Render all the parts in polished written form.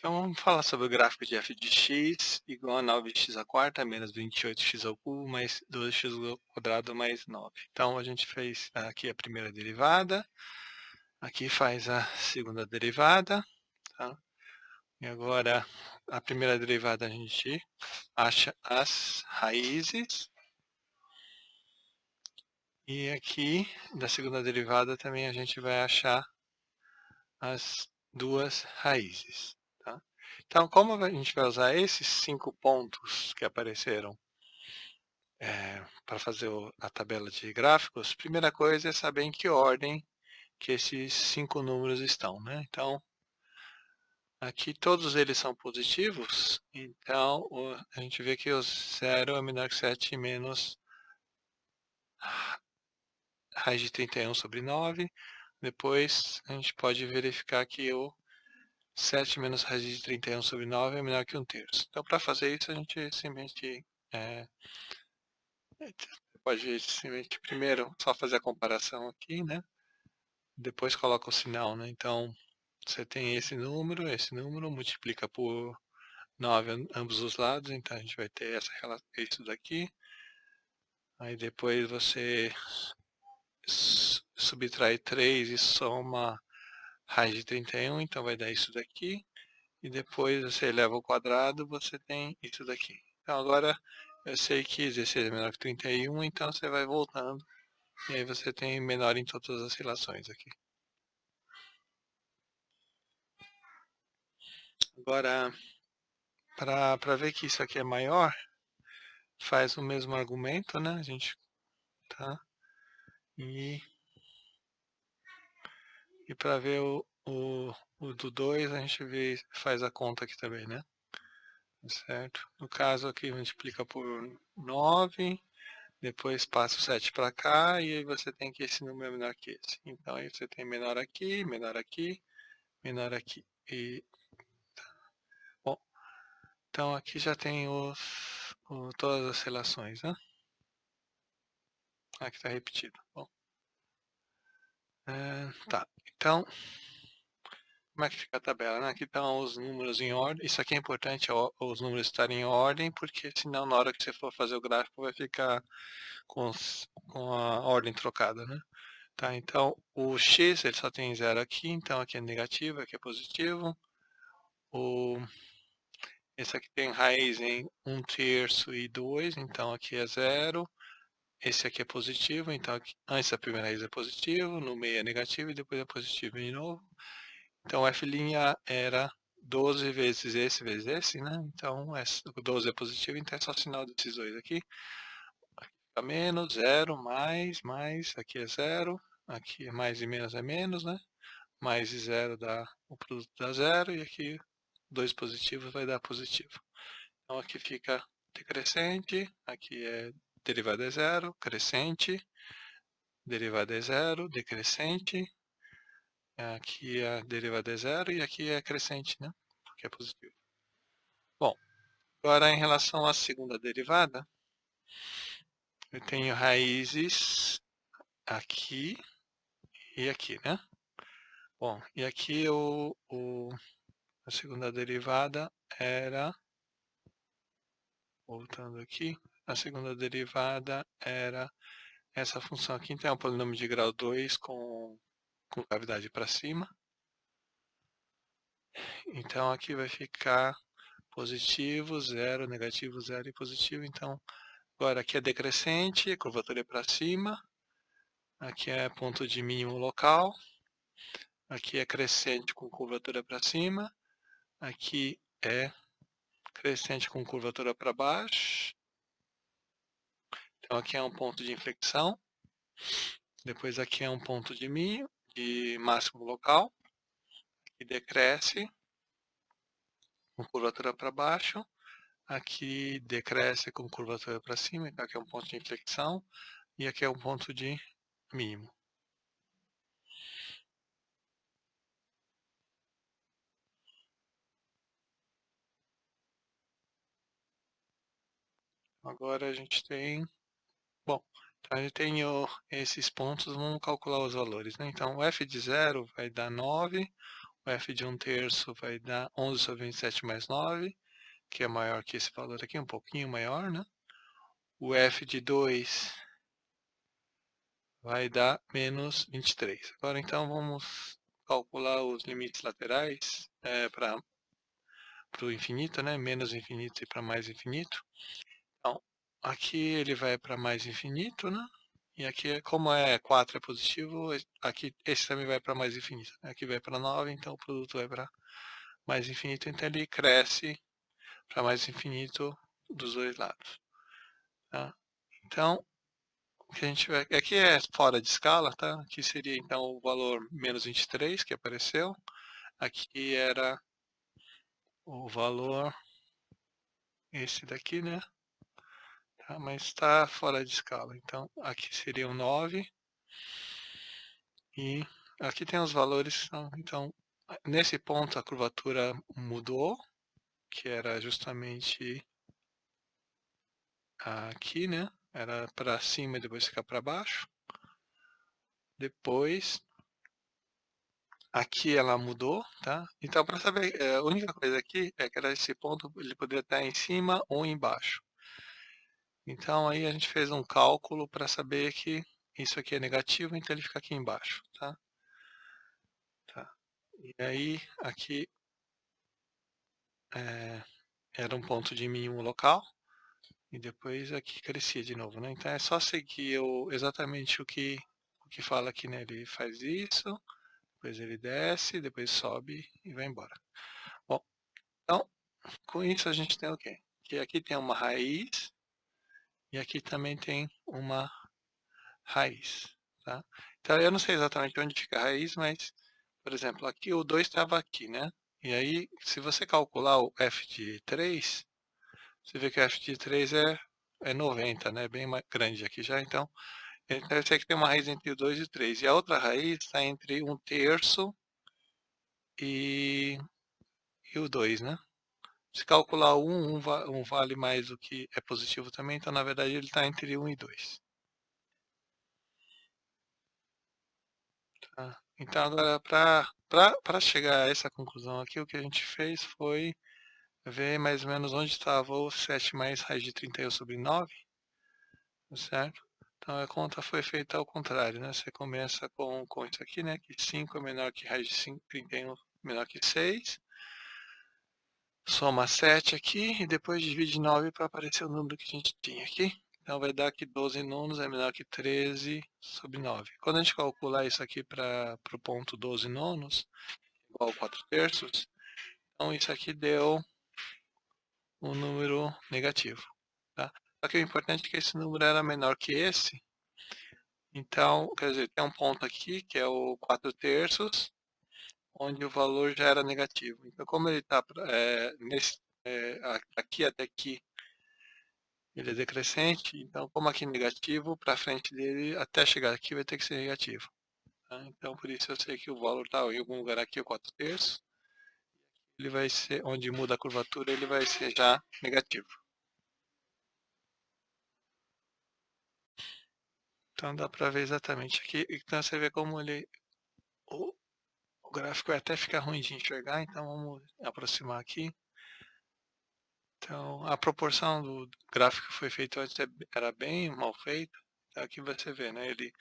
Então vamos falar sobre o gráfico de f de x igual a 9x à quarta menos 28x ao cubo mais 12x ao quadrado mais 9. Então a gente fez aqui a primeira derivada, aqui faz a segunda derivada, tá? E agora a primeira derivada a gente acha as raízes, e aqui da segunda derivada também a gente vai achar as duas raízes. Tá? Então, como a gente vai usar esses 5 pontos que apareceram para fazer a tabela de gráficos, primeira coisa é saber em que ordem que esses 5 números estão. Né? Então, aqui todos eles são positivos, então a gente vê que o 0 é menor que 7 menos raiz de 31 sobre 9. Depois a gente pode verificar que o 7 menos raiz de 31 sobre 9 é menor que 1/3. Então, para fazer isso, a gente simplesmente pode simplesmente primeiro só fazer a comparação aqui, né? Depois coloca o sinal, né? Então, você tem esse número, multiplica por 9 ambos os lados, então a gente vai ter isso daqui. Aí depois você subtrai 3 e soma raiz de 31, então vai dar isso daqui. E depois você eleva ao quadrado, você tem isso daqui. Então agora eu sei que 16 é menor que 31, então você vai voltando. E aí você tem menor em todas as relações aqui. Agora, para ver que isso aqui é maior, faz o mesmo argumento, né? A gente tá. E para ver o do 2, a gente faz a conta aqui também, né? Certo? No caso aqui, multiplica por 9, depois passa o 7 para cá, e aí você tem que esse número é menor que esse. Então aí você tem menor aqui, menor aqui, menor aqui. Bom, então aqui já tem todas as relações, né? Aqui está repetido. Bom, tá. Então, como é que fica a tabela, né? Aqui estão os números em ordem. Isso aqui é importante, os números estarem em ordem, porque senão na hora que você for fazer o gráfico vai ficar com a ordem trocada, né? Tá, então o x ele só tem 0 aqui, então aqui é negativo, aqui é positivo. Esse aqui tem raiz em 1/3 e 2, então aqui é 0. Esse aqui é positivo, então aqui, antes da primeira raiz é positivo, no meio é negativo e depois é positivo de novo. Então f' era 12 vezes esse, né? Então 12 é positivo, então é só o sinal desses dois aqui. Tá menos, 0, mais, aqui é 0, aqui é mais e menos é menos, né? Mais e 0 dá, o produto dá 0, e aqui 2 positivos vai dar positivo. Então aqui fica decrescente, aqui é derivada é 0, crescente, derivada é 0, decrescente, aqui a derivada é 0 e aqui é crescente, né? Porque é positivo. Bom, agora em relação à segunda derivada, eu tenho raízes aqui e aqui, né? Bom, e aqui a segunda derivada era, voltando aqui, a segunda derivada era essa função aqui, então é um polinômio de grau 2 com cavidade para cima. Então aqui vai ficar positivo, 0, negativo, 0 e positivo. Então agora aqui é decrescente, curvatura é para cima. Aqui é ponto de mínimo local. Aqui é crescente com curvatura para cima. Aqui é crescente com curvatura para baixo. Então aqui é um ponto de inflexão. Depois aqui é um ponto de mínimo, de máximo local. Aqui decresce com curvatura para baixo. Aqui decresce com curvatura para cima, então aqui é um ponto de inflexão. E aqui é um ponto de mínimo. Agora a gente tem... Bom, então a gente tem esses pontos, vamos calcular os valores, né? Então o f de 0 vai dar 9, o f de 1/3 vai dar 11/27 mais 9, que é maior que esse valor aqui, um pouquinho maior, né? O f de 2 vai dar menos 23. Agora, então, vamos calcular os limites laterais para o infinito, né? Menos infinito e para mais infinito. Então, aqui ele vai para mais infinito, né? E aqui, como 4 é positivo, aqui esse também vai para mais infinito. Aqui vai para 9, então o produto vai para mais infinito. Então ele cresce para mais infinito dos dois lados. Tá? Então, o que a gente vai... Aqui é fora de escala, tá? Aqui seria então o valor menos 23 que apareceu. Aqui era o valor, esse daqui, né? Tá? Mas está fora de escala. Então, aqui seria o 9. E aqui tem os valores. Então, nesse ponto a curvatura mudou, que era justamente aqui, né? Era para cima e depois ficar para baixo. Depois, aqui ela mudou, tá? Então, para saber, a única coisa aqui é que era esse ponto, ele poderia estar em cima ou embaixo. Então, aí a gente fez um cálculo para saber que isso aqui é negativo, então ele fica aqui embaixo, tá? Tá. E aí, aqui era um ponto de mínimo local, e depois aqui crescia de novo, né? Então é só seguir exatamente o que fala aqui, né? Ele faz isso, depois ele desce, depois sobe e vai embora. Bom, então, com isso a gente tem o quê? Que aqui tem uma raiz, e aqui também tem uma raiz, tá? Então eu não sei exatamente onde fica a raiz, mas, por exemplo, aqui o 2 estava aqui, né? E aí, se você calcular o f de 3, você vê que o f de 3 é 90, né? Bem grande aqui já, então eu sei que tem uma raiz entre o 2 e o 3. E a outra raiz está entre 1/3 e, e o 2, né? Se calcular o 1, um vale mais do que é positivo também, então na verdade ele está entre 1 e 2. Tá? Então agora, para chegar a essa conclusão aqui, o que a gente fez foi ver mais ou menos onde estava o 7 mais raiz de 31 sobre 9, certo? Então a conta foi feita ao contrário, né? Você começa com isso aqui, né? Que 5 é menor que raiz de 5, 31 menor que 6. Soma 7 aqui e depois divide 9 para aparecer o número que a gente tinha aqui. Então vai dar que 12 nonos é menor que 13 sobre 9. Quando a gente calcular isso aqui para o ponto 12 nonos, igual a 4/3, então isso aqui deu um número negativo. Tá? Só que o importante é que esse número era menor que esse. Então, quer dizer, tem um ponto aqui, que é o 4/3, onde o valor já era negativo. Então, como ele está aqui até aqui, ele é decrescente, então como aqui é negativo, para frente dele, até chegar aqui, vai ter que ser negativo. Tá? Então, por isso eu sei que o valor está em algum lugar aqui, o 4/3, ele vai ser, onde muda a curvatura, ele vai ser já negativo. Então dá para ver exatamente aqui. Então você vê como o, o gráfico vai até ficar ruim de enxergar, então vamos aproximar aqui. Então a proporção do gráfico que foi feito antes era bem mal feita. Então aqui você vê, né? Ele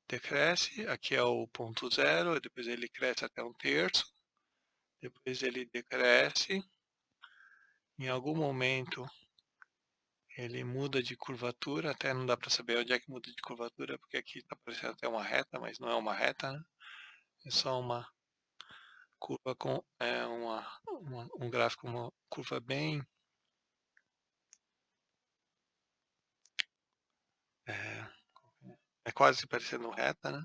decresce, aqui é o ponto 0, depois ele cresce até 1/3, depois ele decresce, em algum momento ele muda de curvatura, até não dá para saber onde é que muda de curvatura, porque aqui está parecendo até uma reta, mas não é uma reta, né? É só uma curva com um gráfico, uma curva bem é, é quase parecendo reta, né?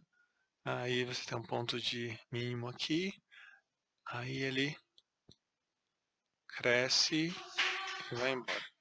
Aí você tem um ponto de mínimo aqui, aí ele cresce e vai embora.